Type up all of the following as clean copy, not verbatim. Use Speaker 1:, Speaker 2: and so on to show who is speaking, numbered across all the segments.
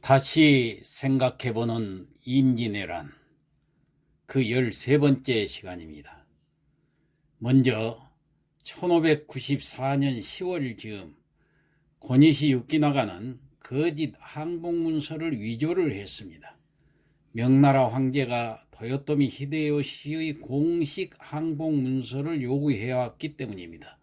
Speaker 1: 다시 생각해보는 임진왜란 그 13번째 시간입니다. 먼저 1594년 10월 즈음 권희시 육기나가는 거짓 항복문서를 위조를 했습니다. 명나라 황제가 도요토미 히데요시의 공식 항복문서를 요구해왔기 때문입니다.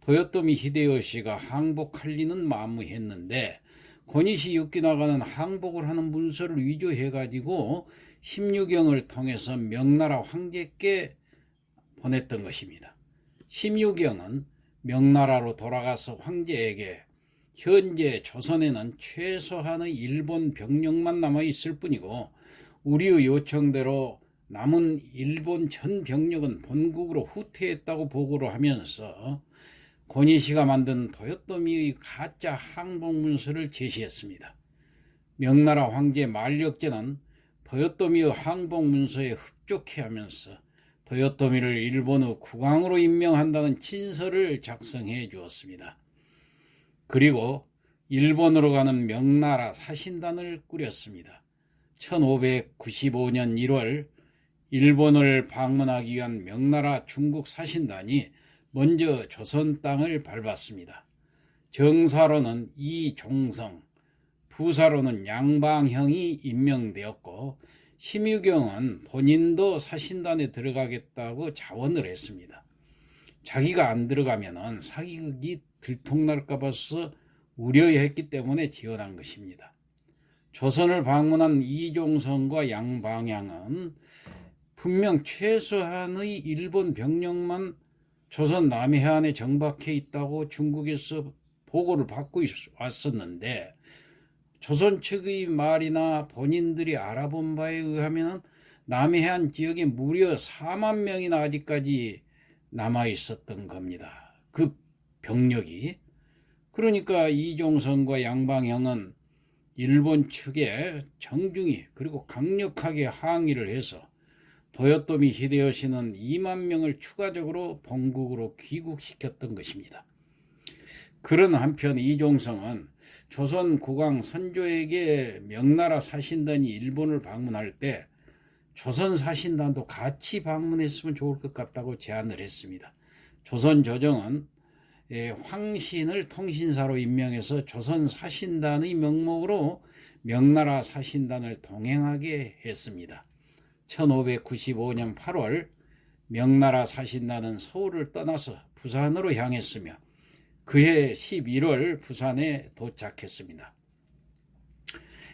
Speaker 1: 도요토미 히데요시가 항복할 리는 만무했는데 권희시 육기나가는 항복을 하는 문서를 위조해가지고 심유경을 통해서 명나라 황제께 보냈던 것입니다. 심유경은 명나라로 돌아가서 황제에게 현재 조선에는 최소한의 일본 병력만 남아있을 뿐이고 우리의 요청대로 남은 일본 전 병력은 본국으로 후퇴했다고 보고를 하면서 권희시가 만든 도요토미의 가짜 항복문서를 제시했습니다. 명나라 황제 만력제는 도요토미의 항복문서에 흡족해하면서 도요토미를 일본의 국왕으로 임명한다는 친서를 작성해 주었습니다. 그리고 일본으로 가는 명나라 사신단을 꾸렸습니다. 1595년 1월 일본을 방문하기 위한 명나라 중국 사신단이 먼저 조선 땅을 밟았습니다. 정사로는 이종성, 부사로는 양방형이 임명되었고 심유경은 본인도 사신단에 들어가겠다고 자원을 했습니다. 자기가 안 들어가면 사기극이 들통날까 봐서 우려했기 때문에 지원한 것입니다. 조선을 방문한 이종성과 양방향은 분명 최소한의 일본 병력만 조선 남해안에 정박해 있다고 중국에서 보고를 받고 왔었는데 조선 측의 말이나 본인들이 알아본 바에 의하면 남해안 지역에 무려 4만 명이나 아직까지 남아 있었던 겁니다. 그 병력이. 그러니까 이종성과 양방형은 일본 측에 정중히 그리고 강력하게 항의를 해서 도요토미 히데요시는 2만 명을 추가적으로 본국으로 귀국시켰던 것입니다. 그런 한편 이종성은 조선 국왕 선조에게 명나라 사신단이 일본을 방문할 때 조선 사신단도 같이 방문했으면 좋을 것 같다고 제안을 했습니다. 조선 조정은 황신을 통신사로 임명해서 조선 사신단의 명목으로 명나라 사신단을 동행하게 했습니다. 1595년 8월 명나라 사신단은 서울을 떠나서 부산으로 향했으며 그해 11월 부산에 도착했습니다.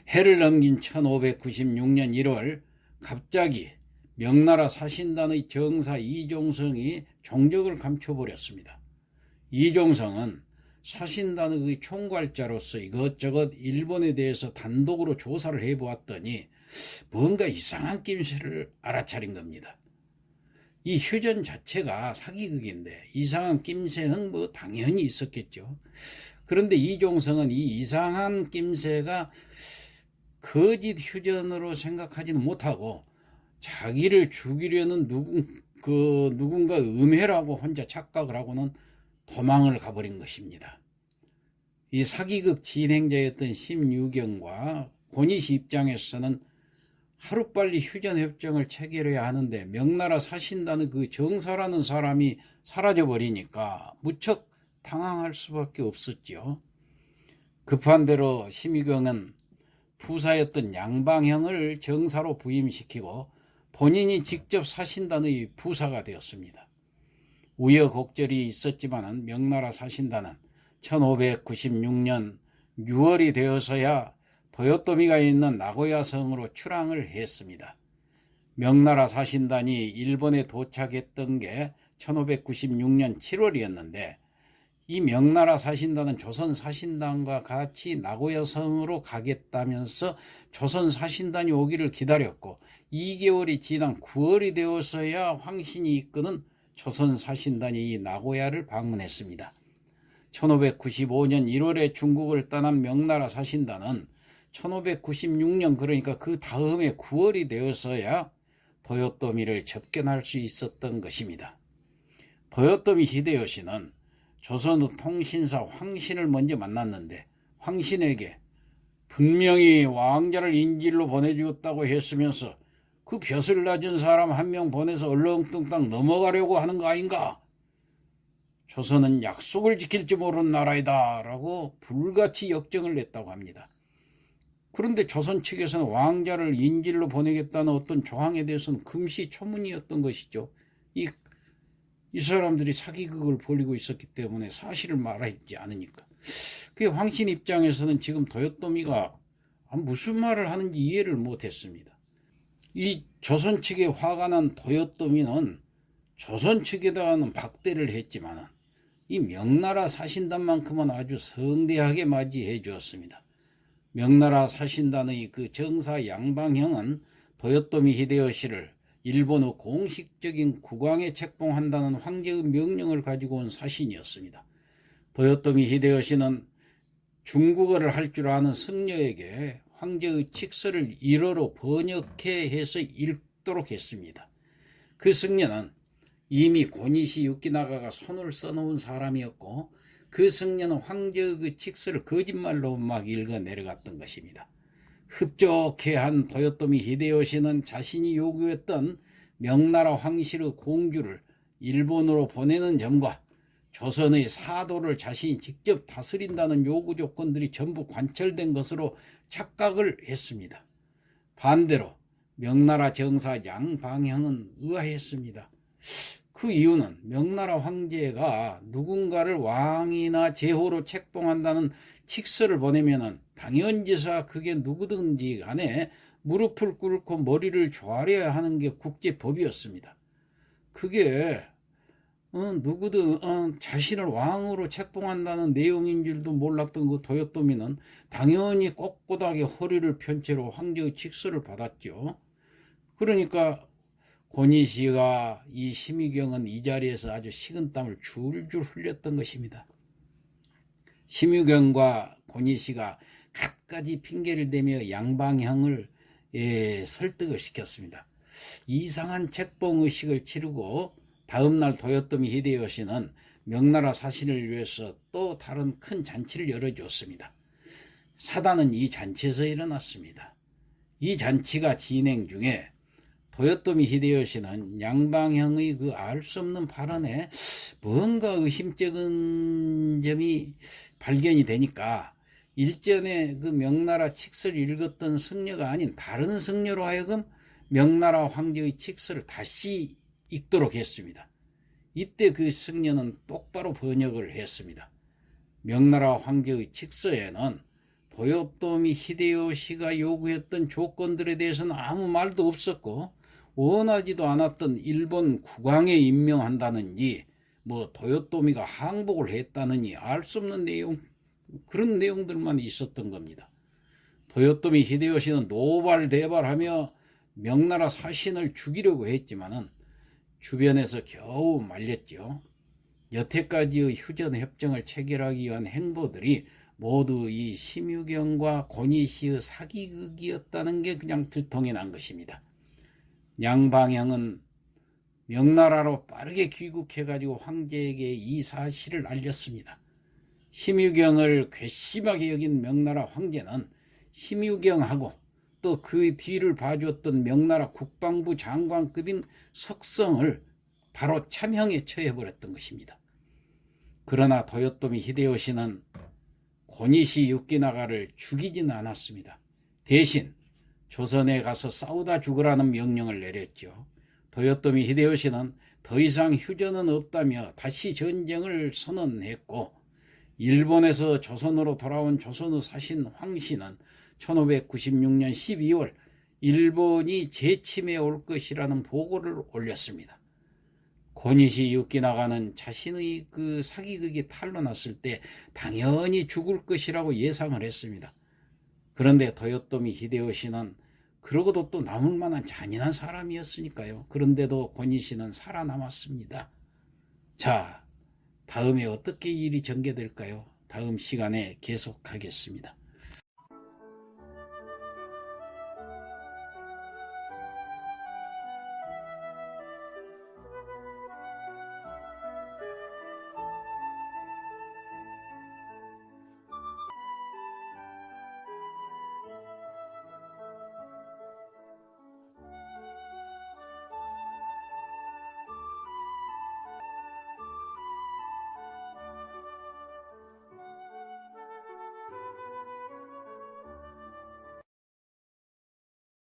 Speaker 1: 해를 넘긴 1596년 1월 갑자기 명나라 사신단의 정사 이종성이 종적을 감춰버렸습니다. 이종성은 사신단의 총괄자로서 이것저것 일본에 대해서 단독으로 조사를 해보았더니 뭔가 이상한 낌새를 알아차린 겁니다. 이 휴전 자체가 사기극인데 이상한 낌새는 뭐 당연히 있었겠죠. 그런데 이종성은 이 이상한 낌새가 거짓 휴전으로 생각하지는 못하고 자기를 죽이려는 누군가 음해라고 혼자 착각을 하고는 도망을 가버린 것입니다. 이 사기극 진행자였던 심유경과 권희시 입장에서는 하루빨리 휴전협정을 체결해야 하는데 명나라 사신단의 그 정사라는 사람이 사라져버리니까 무척 당황할 수밖에 없었죠. 급한 대로 심유경은 부사였던 양방형을 정사로 부임시키고 본인이 직접 사신단의 부사가 되었습니다. 우여곡절이 있었지만 명나라 사신단은 1596년 6월이 되어서야 도요토미가 있는 나고야성으로 출항을 했습니다. 명나라 사신단이 일본에 도착했던 게 1596년 7월이었는데 이 명나라 사신단은 조선 사신단과 같이 나고야성으로 가겠다면서 조선 사신단이 오기를 기다렸고 2개월이 지난 9월이 되어서야 황신이 이끄는 조선 사신단이 나고야를 방문했습니다. 1595년 1월에 중국을 떠난 명나라 사신단은 1596년 그러니까 그 다음에 9월이 되어서야 도요토미를 접견할 수 있었던 것입니다. 도요토미 히데요시는 조선의 통신사 황신을 먼저 만났는데 황신에게 분명히 왕자를 인질로 보내주었다고 했으면서 그 벼슬 낮은 사람 한 명 보내서 얼렁뚱땅 넘어가려고 하는 거 아닌가? 조선은 약속을 지킬지 모르는 나라이다 라고 불같이 역정을 냈다고 합니다. 그런데 조선 측에서는 왕자를 인질로 보내겠다는 어떤 조항에 대해서는 금시초문이었던 것이죠. 이 사람들이 사기극을 벌이고 있었기 때문에 사실을 말하지 않으니까. 그 황신 입장에서는 지금 도요토미가 무슨 말을 하는지 이해를 못했습니다. 이 조선 측에 화가 난 도요토미는 조선 측에다가는 박대를 했지만 이 명나라 사신단만큼은 아주 성대하게 맞이해 주었습니다. 명나라 사신단의 그 정사 양방형은 도요토미 히데요시를 일본의 공식적인 국왕에 책봉한다는 황제의 명령을 가지고 온 사신이었습니다. 도요토미 히데요시는 중국어를 할 줄 아는 승려에게 황제의 칙서를 일어로 번역해 해서 읽도록 했습니다. 그 승려는 이미 고니시 유키나가가 손을 써놓은 사람이었고 그 승려는 황제의 그 칙서를 거짓말로 막 읽어 내려갔던 것입니다. 흡족해한 도요토미 히데요시는 자신이 요구했던 명나라 황실의 공주를 일본으로 보내는 점과 조선의 사도를 자신이 직접 다스린다는 요구 조건들이 전부 관철된 것으로 착각을 했습니다. 반대로 명나라 정사 양방형은 의아했습니다. 그 이유는 명나라 황제가 누군가를 왕이나 제호로 책봉한다는 칙서를 보내면은 당연지사 그게 누구든지 간에 무릎을 꿇고 머리를 조아려야 하는 게 국제법이었습니다. 그게 누구든 자신을 왕으로 책봉한다는 내용인 줄도 몰랐던 그 도요토미는 당연히 꼿꼿하게 허리를 편 채로 황제의 칙서를 받았죠. 그러니까 고니시가 이 심유경은 이 자리에서 아주 식은땀을 줄줄 흘렸던 것입니다. 심유경과 고니시가 갖가지 핑계를 대며 양방형을 설득을 시켰습니다. 이상한 책봉의식을 치르고 다음날 도요토미 히데요시는 명나라 사신을 위해서 또 다른 큰 잔치를 열어주었습니다. 사단은 이 잔치에서 일어났습니다. 이 잔치가 진행 중에 도요토미 히데요시는 양방형의 그 알 수 없는 발언에 뭔가 의심쩍은 점이 발견이 되니까 일전에 그 명나라 칙서를 읽었던 승려가 아닌 다른 승려로 하여금 명나라 황제의 칙서를 다시 읽도록 했습니다. 이때 그 승려는 똑바로 번역을 했습니다. 명나라 황제의 칙서에는 도요토미 히데요시가 요구했던 조건들에 대해서는 아무 말도 없었고 원하지도 않았던 일본 국왕에 임명한다는지 도요토미가 항복을 했다느니 알 수 없는 내용, 그런 내용들만 있었던 겁니다. 도요토미 히데요시는 노발대발하며 명나라 사신을 죽이려고 했지만은 주변에서 겨우 말렸죠. 여태까지의 휴전협정을 체결하기 위한 행보들이 모두 이 심유경과 고니시의 사기극이었다는 게 그냥 들통이 난 것입니다. 양방형은 명나라로 빠르게 귀국해가지고 황제에게 이 사실을 알렸습니다. 심유경을 괘씸하게 여긴 명나라 황제는 심유경하고 또 그 뒤를 봐주었던 명나라 국방부 장관급인 석성을 바로 참형에 처해버렸던 것입니다. 그러나 도요토미 히데요시는 고니시 유키나가를 죽이지는 않았습니다. 대신 조선에 가서 싸우다 죽으라는 명령을 내렸죠. 도요토미 히데요시는 더 이상 휴전은 없다며 다시 전쟁을 선언했고 일본에서 조선으로 돌아온 조선의 사신 황씨는 1596년 12월 일본이 재침해 올 것이라는 보고를 올렸습니다. 고니시 유키나가는 자신의 그 사기극이 탄로났을 때 당연히 죽을 것이라고 예상을 했습니다. 그런데 도요토미 히데요시는 그러고도 또 남을 만한 잔인한 사람이었으니까요. 그런데도 고니시는 살아남았습니다. 자, 다음에 어떻게 일이 전개될까요? 다음 시간에 계속하겠습니다.